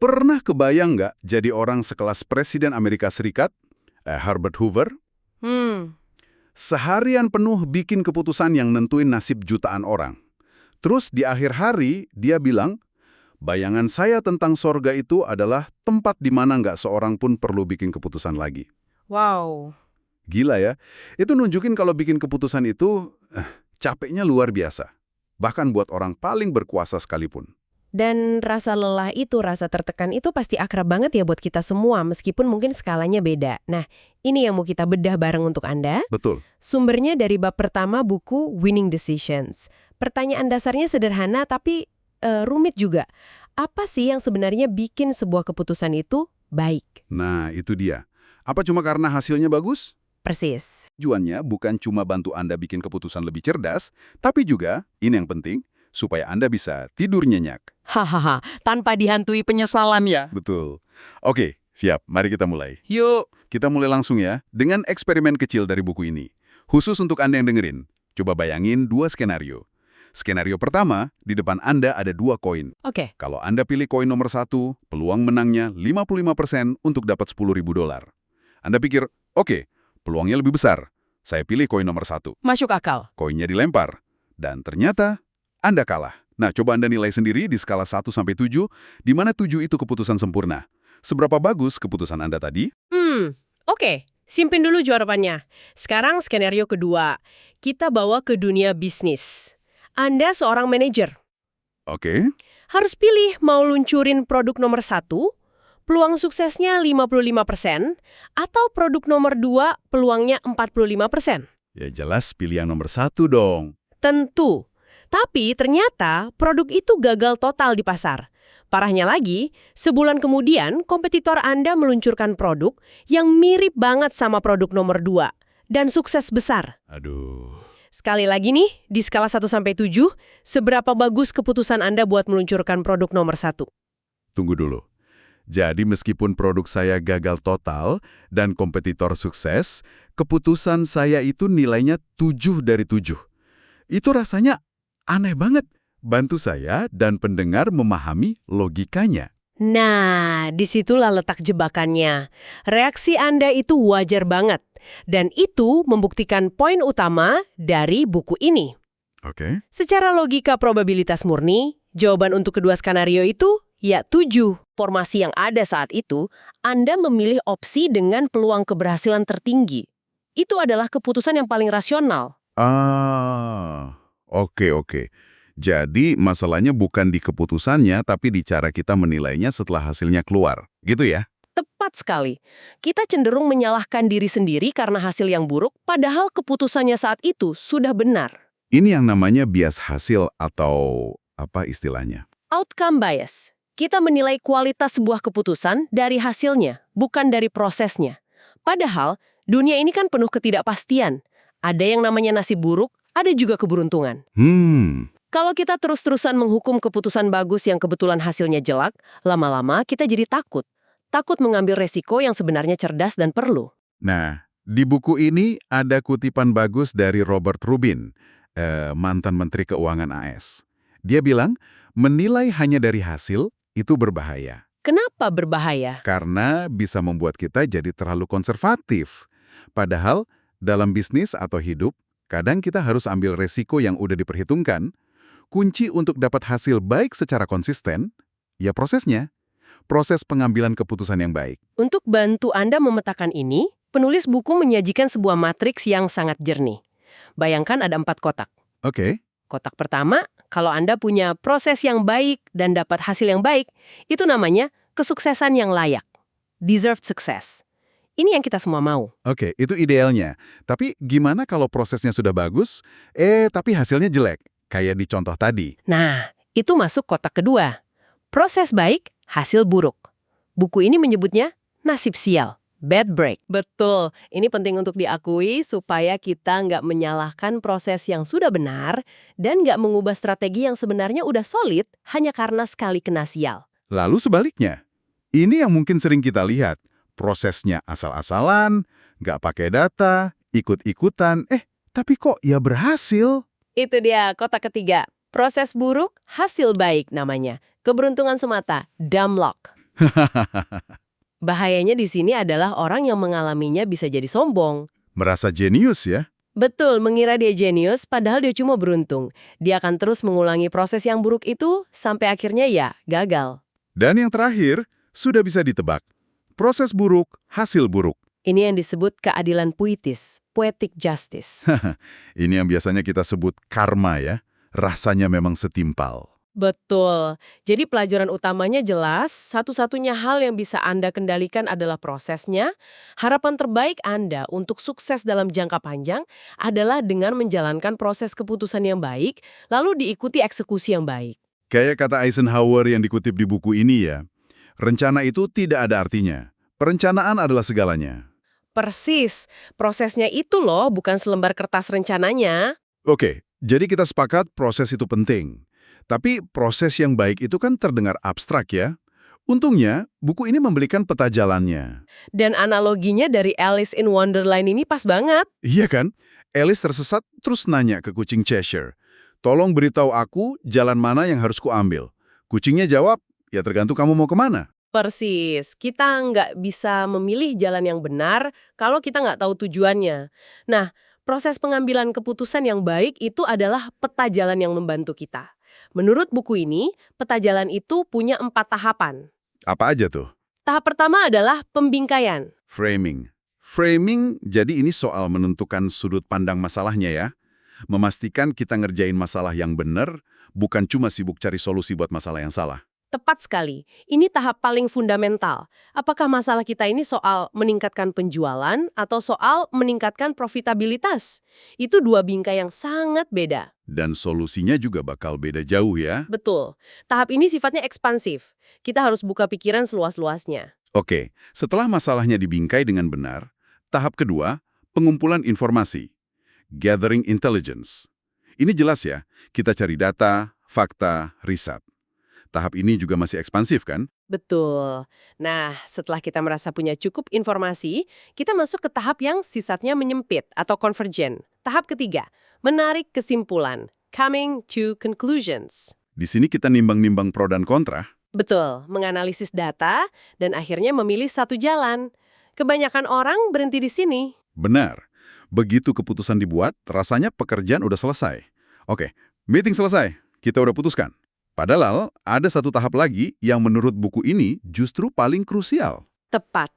Pernah kebayang nggak jadi orang sekelas Presiden Amerika Serikat, Herbert Hoover? Hmm, Seharian penuh bikin keputusan yang nentuin nasib jutaan orang. Terus di akhir hari, dia bilang, bayangan saya tentang sorga itu adalah tempat di mana nggak seorang pun perlu bikin keputusan lagi. wow. Gila ya, itu nunjukin kalau bikin keputusan itu capeknya luar biasa. Bahkan buat orang paling berkuasa sekalipun. Dan rasa lelah itu, rasa tertekan itu pasti akrab banget ya buat kita semua, meskipun mungkin skalanya beda. Nah, ini yang mau kita bedah bareng untuk Anda. Betul. Sumbernya dari bab pertama buku Winning Decisions. Pertanyaan dasarnya sederhana tapi rumit juga. Apa sih yang sebenarnya bikin sebuah keputusan itu baik? Nah, itu dia. Apa cuma karena hasilnya bagus? Persis. Tujuannya bukan cuma bantu Anda bikin keputusan lebih cerdas, tapi juga, ini yang penting, supaya Anda bisa tidur nyenyak. Hahaha, tanpa dihantui penyesalan ya. Betul. Oke, siap. Mari kita mulai. Yuk, kita mulai langsung ya, dengan eksperimen kecil dari buku ini. Khusus untuk Anda yang dengerin, coba bayangin dua skenario. Skenario pertama, di depan Anda ada dua koin. Oke. Kalau Anda pilih koin nomor 1, peluang menangnya 55% untuk dapat $10.000. Anda pikir, oke, peluangnya lebih besar. Saya pilih koin nomor 1. Masuk akal. Koinnya dilempar. Dan ternyata, Anda kalah. Nah, coba Anda nilai sendiri di skala 1-7, di mana 7 itu keputusan sempurna. Seberapa bagus keputusan Anda tadi? Oke. Simpen dulu jawabannya. Sekarang skenario kedua. Kita bawa ke dunia bisnis. Anda seorang manajer. Oke. Harus pilih mau luncurin produk nomor 1, peluang suksesnya 55%, atau produk nomor 2, peluangnya 45%. Ya jelas pilih yang nomor 1 dong. Tentu. Tapi ternyata produk itu gagal total di pasar. Parahnya lagi, sebulan kemudian kompetitor Anda meluncurkan produk yang mirip banget sama produk nomor 2 dan sukses besar. Aduh. Sekali lagi nih, di skala 1-7, seberapa bagus keputusan Anda buat meluncurkan produk nomor 1? Tunggu dulu. Jadi meskipun produk saya gagal total dan kompetitor sukses, keputusan saya itu nilainya 7 dari 7. Itu rasanya aneh banget. Bantu saya dan pendengar memahami logikanya. Nah, disitulah letak jebakannya. Reaksi Anda itu wajar banget. Dan itu membuktikan poin utama dari buku ini. Oke. Secara logika probabilitas murni, jawaban untuk kedua skenario itu ya 7. Formasi yang ada saat itu, Anda memilih opsi dengan peluang keberhasilan tertinggi. Itu adalah keputusan yang paling rasional. Oke. Jadi masalahnya bukan di keputusannya, tapi di cara kita menilainya setelah hasilnya keluar. Gitu ya? Tepat sekali. Kita cenderung menyalahkan diri sendiri karena hasil yang buruk, padahal keputusannya saat itu sudah benar. Ini yang namanya bias hasil atau apa istilahnya? Outcome bias. Kita menilai kualitas sebuah keputusan dari hasilnya, bukan dari prosesnya. Padahal, dunia ini kan penuh ketidakpastian. Ada yang namanya nasib buruk, ada juga keberuntungan. Kalau kita terus-terusan menghukum keputusan bagus yang kebetulan hasilnya jelek, lama-lama kita jadi takut. Takut mengambil resiko yang sebenarnya cerdas dan perlu. Nah, di buku ini ada kutipan bagus dari Robert Rubin, mantan Menteri Keuangan AS. Dia bilang, menilai hanya dari hasil itu berbahaya. Kenapa berbahaya? Karena bisa membuat kita jadi terlalu konservatif. Padahal, dalam bisnis atau hidup, kadang kita harus ambil resiko yang udah diperhitungkan. Kunci untuk dapat hasil baik secara konsisten, ya prosesnya. Proses pengambilan keputusan yang baik. Untuk bantu Anda memetakan ini, penulis buku menyajikan sebuah matriks yang sangat jernih. Bayangkan ada 4 kotak. Oke. Kotak pertama, kalau Anda punya proses yang baik dan dapat hasil yang baik, itu namanya kesuksesan yang layak. Deserved success. Ini yang kita semua mau. Oke, itu idealnya. Tapi gimana kalau prosesnya sudah bagus, tapi hasilnya jelek? Kayak di contoh tadi. Nah, itu masuk kotak kedua. Proses baik, hasil buruk. Buku ini menyebutnya nasib sial, bad break. Betul, ini penting untuk diakui supaya kita nggak menyalahkan proses yang sudah benar dan nggak mengubah strategi yang sebenarnya udah solid hanya karena sekali kena sial. Lalu sebaliknya, ini yang mungkin sering kita lihat. Prosesnya asal-asalan, nggak pakai data, ikut-ikutan, tapi kok ya berhasil? Itu dia kotak ketiga. Proses buruk, hasil baik namanya. Keberuntungan semata, dumb luck. Bahayanya di sini adalah orang yang mengalaminya bisa jadi sombong. Merasa jenius ya? Betul, mengira dia jenius padahal dia cuma beruntung. Dia akan terus mengulangi proses yang buruk itu sampai akhirnya ya gagal. Dan yang terakhir, sudah bisa ditebak. Proses buruk, hasil buruk. Ini yang disebut keadilan puitis, poetic justice. Ini yang biasanya kita sebut karma ya. Rasanya memang setimpal. Betul. Jadi pelajaran utamanya jelas, satu-satunya hal yang bisa Anda kendalikan adalah prosesnya. Harapan terbaik Anda untuk sukses dalam jangka panjang adalah dengan menjalankan proses keputusan yang baik, lalu diikuti eksekusi yang baik. Kayak kata Eisenhower yang dikutip di buku ini ya, rencana itu tidak ada artinya. Perencanaan adalah segalanya. Persis. Prosesnya itu loh, bukan selembar kertas rencananya. Oke, jadi kita sepakat proses itu penting. Tapi proses yang baik itu kan terdengar abstrak ya. Untungnya, buku ini memberikan peta jalannya. Dan analoginya dari Alice in Wonderland ini pas banget. Iya kan? Alice tersesat terus nanya ke kucing Cheshire, "Tolong beritahu aku jalan mana yang harus kuambil." Kucingnya jawab, "Ya tergantung kamu mau kemana." Persis, kita nggak bisa memilih jalan yang benar kalau kita nggak tahu tujuannya. Nah, proses pengambilan keputusan yang baik itu adalah peta jalan yang membantu kita. Menurut buku ini, peta jalan itu punya 4 tahapan. Apa aja tuh? Tahap pertama adalah pembingkaian. Framing. Framing, jadi ini soal menentukan sudut pandang masalahnya ya. Memastikan kita ngerjain masalah yang benar, bukan cuma sibuk cari solusi buat masalah yang salah. Tepat sekali. Ini tahap paling fundamental. Apakah masalah kita ini soal meningkatkan penjualan atau soal meningkatkan profitabilitas? Itu dua bingkai yang sangat beda. Dan solusinya juga bakal beda jauh ya. Betul. Tahap ini sifatnya ekspansif. Kita harus buka pikiran seluas-luasnya. Oke, setelah masalahnya dibingkai dengan benar, tahap kedua, pengumpulan informasi. Gathering intelligence. Ini jelas ya, kita cari data, fakta, riset. Tahap ini juga masih ekspansif kan? Betul. Nah, setelah kita merasa punya cukup informasi, kita masuk ke tahap yang sifatnya menyempit atau convergent. Tahap ketiga, menarik kesimpulan. Coming to conclusions. Di sini kita nimbang-nimbang pro dan kontra. Betul, menganalisis data dan akhirnya memilih satu jalan. Kebanyakan orang berhenti di sini. Benar. Begitu keputusan dibuat, rasanya pekerjaan udah selesai. Oke, meeting selesai. Kita udah putuskan. Padahal ada satu tahap lagi yang menurut buku ini justru paling krusial. Tepat.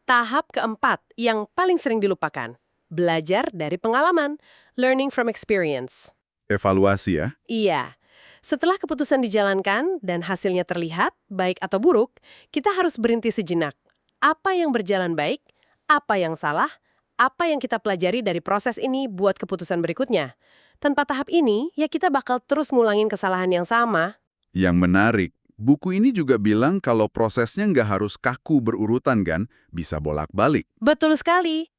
Tahap keempat yang paling sering dilupakan. Belajar dari pengalaman. Learning from experience. Evaluasi ya. Iya. Setelah keputusan dijalankan dan hasilnya terlihat, baik atau buruk, kita harus berhenti sejenak. Apa yang berjalan baik? Apa yang salah? Apa yang kita pelajari dari proses ini buat keputusan berikutnya? Tanpa tahap ini, ya kita bakal terus ngulangin kesalahan yang sama. Yang menarik, buku ini juga bilang kalau prosesnya nggak harus kaku berurutan kan, bisa bolak-balik. Betul sekali.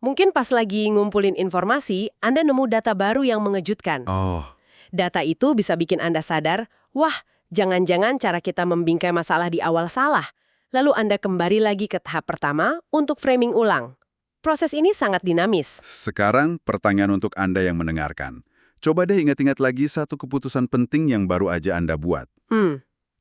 Mungkin pas lagi ngumpulin informasi, Anda nemu data baru yang mengejutkan. Oh, Data itu bisa bikin Anda sadar, wah, jangan-jangan cara kita membingkai masalah di awal salah. Lalu Anda kembali lagi ke tahap pertama untuk framing ulang. Proses ini sangat dinamis. sekarang pertanyaan untuk Anda yang mendengarkan. Coba deh ingat-ingat lagi satu keputusan penting yang baru aja Anda buat.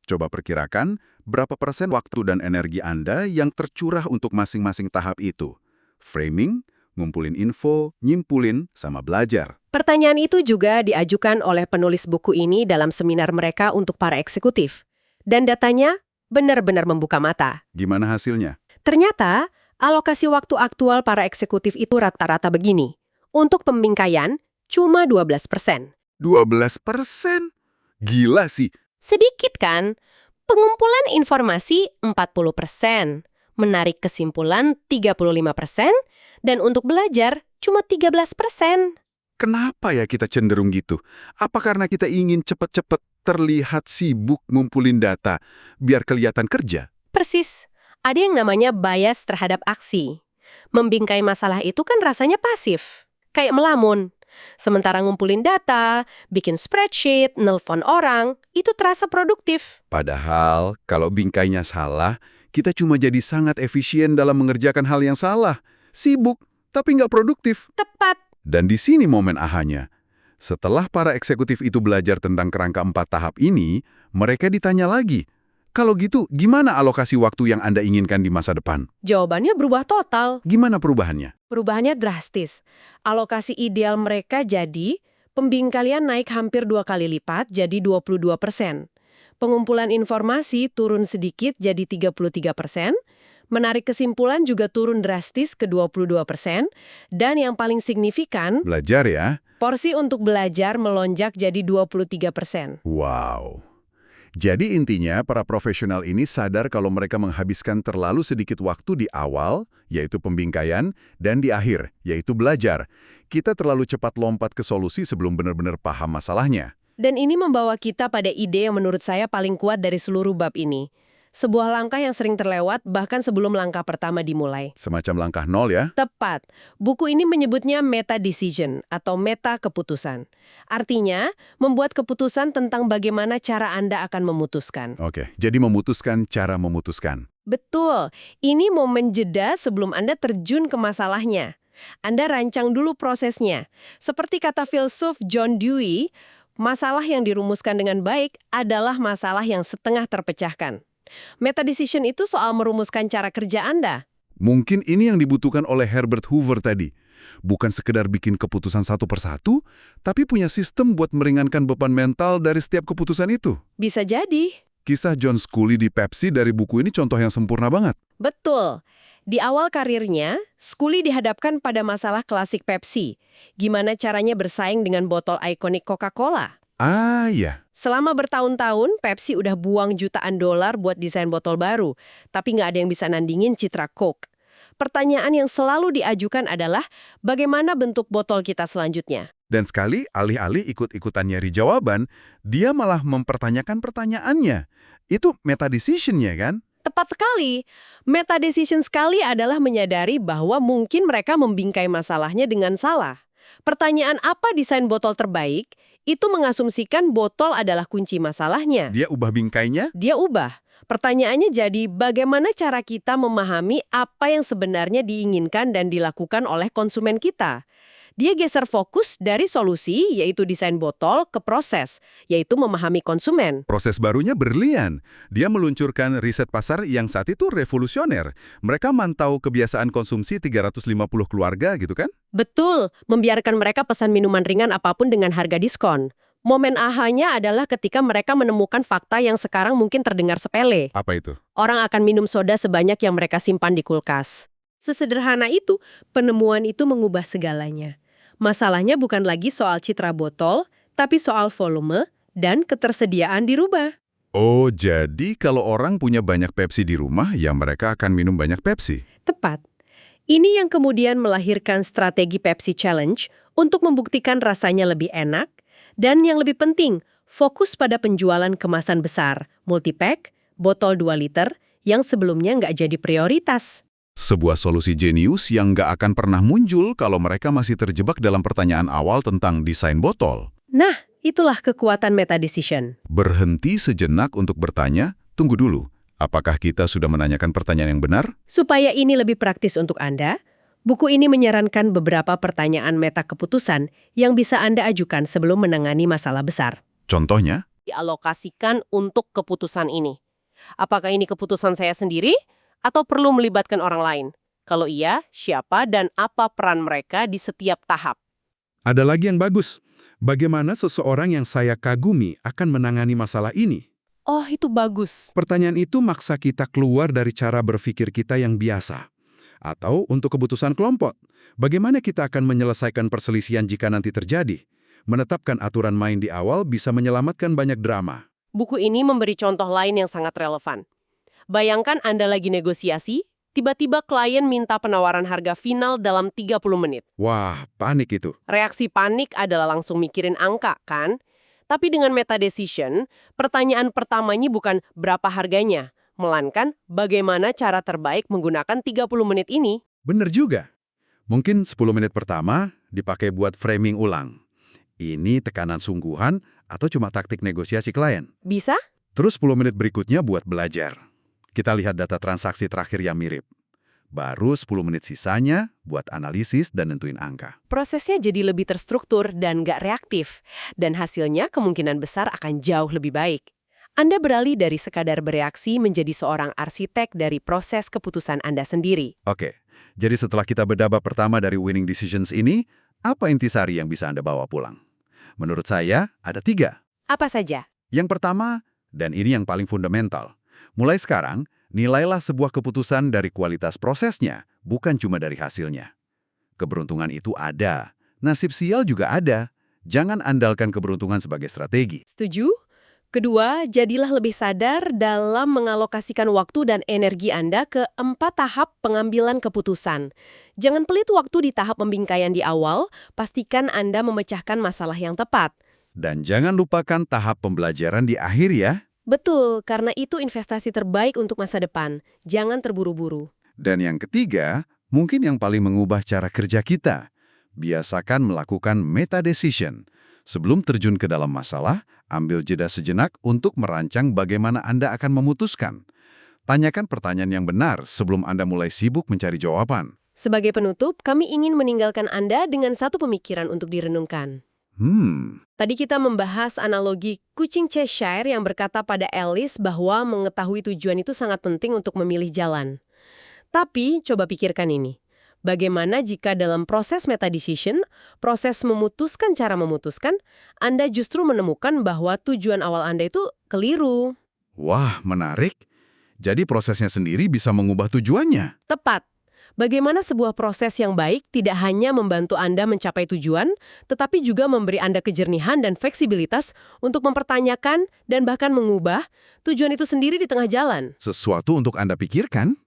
Coba perkirakan berapa persen waktu dan energi Anda yang tercurah untuk masing-masing tahap itu. Framing, ngumpulin info, nyimpulin, sama belajar. Pertanyaan itu juga diajukan oleh penulis buku ini dalam seminar mereka untuk para eksekutif. Dan datanya benar-benar membuka mata. Gimana hasilnya? Ternyata, alokasi waktu aktual para eksekutif itu rata-rata begini. Untuk pembingkaian, cuma 12%. 12%? Gila sih. Sedikit kan? Pengumpulan informasi 40%, menarik kesimpulan 35%, dan untuk belajar cuma 13%. Kenapa ya kita cenderung gitu? Apa karena kita ingin cepet-cepet terlihat sibuk ngumpulin data biar kelihatan kerja? Persis. Ada yang namanya bias terhadap aksi. Membingkai masalah itu kan rasanya pasif. Kayak melamun. Sementara ngumpulin data, bikin spreadsheet, nelpon orang, itu terasa produktif. Padahal kalau bingkainya salah, kita cuma jadi sangat efisien dalam mengerjakan hal yang salah. Sibuk, tapi nggak produktif. Tepat. Dan di sini momen ahanya. Setelah para eksekutif itu belajar tentang kerangka 4 tahap ini, mereka ditanya lagi, Kalau gitu, gimana alokasi waktu yang Anda inginkan di masa depan? Jawabannya berubah total. Gimana perubahannya? Perubahannya drastis. Alokasi ideal mereka jadi pembingkalian naik hampir 2 kali lipat jadi 22%. Pengumpulan informasi turun sedikit jadi 33%. Menarik kesimpulan juga turun drastis ke 22%. Dan yang paling signifikan, Belajar ya? porsi untuk belajar melonjak jadi 23%. Wow. Jadi intinya, para profesional ini sadar kalau mereka menghabiskan terlalu sedikit waktu di awal, yaitu pembingkaian, dan di akhir, yaitu belajar. Kita terlalu cepat lompat ke solusi sebelum benar-benar paham masalahnya. Dan ini membawa kita pada ide yang menurut saya paling kuat dari seluruh bab ini. Sebuah langkah yang sering terlewat bahkan sebelum langkah pertama dimulai. Semacam langkah nol ya? Tepat. Buku ini menyebutnya meta decision atau meta keputusan. Artinya, membuat keputusan tentang bagaimana cara Anda akan memutuskan. Oke, jadi memutuskan cara memutuskan. Betul. Ini momen jeda sebelum Anda terjun ke masalahnya. Anda rancang dulu prosesnya. Seperti kata filsuf John Dewey, masalah yang dirumuskan dengan baik adalah masalah yang setengah terpecahkan. Meta decision itu soal merumuskan cara kerja Anda. Mungkin ini yang dibutuhkan oleh Herbert Hoover tadi. Bukan sekedar bikin keputusan satu persatu, tapi punya sistem buat meringankan beban mental dari setiap keputusan itu. Bisa jadi. Kisah John Sculley di Pepsi dari buku ini contoh yang sempurna banget. Betul. Di awal karirnya, Sculley dihadapkan pada masalah klasik Pepsi. Gimana caranya bersaing dengan botol ikonik Coca-Cola? Ah, ya. Selama bertahun-tahun, Pepsi udah buang jutaan dolar buat desain botol baru, tapi nggak ada yang bisa nandingin citra Coke. Pertanyaan yang selalu diajukan adalah, bagaimana bentuk botol kita selanjutnya? Dan sekali, alih-alih ikut-ikutan nyari jawaban, dia malah mempertanyakan pertanyaannya. Itu meta decision-nya kan? Tepat sekali. Meta decision sekali adalah menyadari bahwa mungkin mereka membingkai masalahnya dengan salah. Pertanyaan apa desain botol terbaik, itu mengasumsikan botol adalah kunci masalahnya. Dia ubah bingkainya? Dia ubah. Pertanyaannya jadi, bagaimana cara kita memahami apa yang sebenarnya diinginkan dan dilakukan oleh konsumen kita? Dia geser fokus dari solusi, yaitu desain botol, ke proses, yaitu memahami konsumen. Proses barunya berlian. Dia meluncurkan riset pasar yang saat itu revolusioner. Mereka mantau kebiasaan konsumsi 350 keluarga gitu kan? Betul, membiarkan mereka pesan minuman ringan apapun dengan harga diskon. Momen ahanya adalah ketika mereka menemukan fakta yang sekarang mungkin terdengar sepele. Apa itu? Orang akan minum soda sebanyak yang mereka simpan di kulkas. Sesederhana itu, penemuan itu mengubah segalanya. Masalahnya bukan lagi soal citra botol, tapi soal volume dan ketersediaan dirubah. Oh, jadi kalau orang punya banyak Pepsi di rumah, ya mereka akan minum banyak Pepsi. Tepat. Ini yang kemudian melahirkan strategi Pepsi Challenge untuk membuktikan rasanya lebih enak, dan yang lebih penting, fokus pada penjualan kemasan besar, multipack, botol 2 liter, yang sebelumnya nggak jadi prioritas. Sebuah solusi jenius yang nggak akan pernah muncul kalau mereka masih terjebak dalam pertanyaan awal tentang desain botol. Nah, itulah kekuatan meta decision. Berhenti sejenak untuk bertanya, tunggu dulu, apakah kita sudah menanyakan pertanyaan yang benar? Supaya ini lebih praktis untuk Anda, buku ini menyarankan beberapa pertanyaan meta keputusan yang bisa Anda ajukan sebelum menangani masalah besar. Contohnya? Dialokasikan untuk keputusan ini. Apakah ini keputusan saya sendiri? Atau perlu melibatkan orang lain? Kalau iya, siapa dan apa peran mereka di setiap tahap? Ada lagi yang bagus. Bagaimana seseorang yang saya kagumi akan menangani masalah ini? Oh, itu bagus. Pertanyaan itu maksa kita keluar dari cara berpikir kita yang biasa. Atau untuk keputusan kelompok, bagaimana kita akan menyelesaikan perselisihan jika nanti terjadi? Menetapkan aturan main di awal bisa menyelamatkan banyak drama. Buku ini memberi contoh lain yang sangat relevan. Bayangkan Anda lagi negosiasi, tiba-tiba klien minta penawaran harga final dalam 30 menit. Wah, panik itu. Reaksi panik adalah langsung mikirin angka, kan? Tapi dengan meta decision, pertanyaan pertamanya bukan berapa harganya, melainkan bagaimana cara terbaik menggunakan 30 menit ini. Bener juga. Mungkin 10 menit pertama dipakai buat framing ulang. Ini tekanan sungguhan atau cuma taktik negosiasi klien. Bisa? Terus 10 menit berikutnya buat belajar. Kita lihat data transaksi terakhir yang mirip. Baru 10 menit sisanya buat analisis dan nentuin angka. Prosesnya jadi lebih terstruktur dan nggak reaktif. Dan hasilnya kemungkinan besar akan jauh lebih baik. Anda beralih dari sekadar bereaksi menjadi seorang arsitek dari proses keputusan Anda sendiri. Oke, jadi setelah kita berdaba pertama dari winning decisions ini, apa intisari yang bisa Anda bawa pulang? Menurut saya, ada 3. Apa saja? Yang pertama, dan ini yang paling fundamental, mulai sekarang, nilailah sebuah keputusan dari kualitas prosesnya, bukan cuma dari hasilnya. Keberuntungan itu ada, nasib sial juga ada. Jangan andalkan keberuntungan sebagai strategi. Setuju? Kedua, jadilah lebih sadar dalam mengalokasikan waktu dan energi Anda ke 4 tahap pengambilan keputusan. Jangan pelit waktu di tahap pembingkaian di awal, pastikan Anda memecahkan masalah yang tepat. Dan jangan lupakan tahap pembelajaran di akhir ya. Betul, karena itu investasi terbaik untuk masa depan. Jangan terburu-buru. Dan yang ketiga, mungkin yang paling mengubah cara kerja kita. Biasakan melakukan meta decision. Sebelum terjun ke dalam masalah, ambil jeda sejenak untuk merancang bagaimana Anda akan memutuskan. Tanyakan pertanyaan yang benar sebelum Anda mulai sibuk mencari jawaban. Sebagai penutup, kami ingin meninggalkan Anda dengan satu pemikiran untuk direnungkan. Tadi kita membahas analogi kucing Cheshire yang berkata pada Alice bahwa mengetahui tujuan itu sangat penting untuk memilih jalan. Tapi, coba pikirkan ini. Bagaimana jika dalam proses meta decision, proses memutuskan cara memutuskan, Anda justru menemukan bahwa tujuan awal Anda itu keliru? Wah, menarik. Jadi prosesnya sendiri bisa mengubah tujuannya. Tepat. Bagaimana sebuah proses yang baik tidak hanya membantu Anda mencapai tujuan, tetapi juga memberi Anda kejernihan dan fleksibilitas untuk mempertanyakan dan bahkan mengubah tujuan itu sendiri di tengah jalan. Sesuatu untuk Anda pikirkan.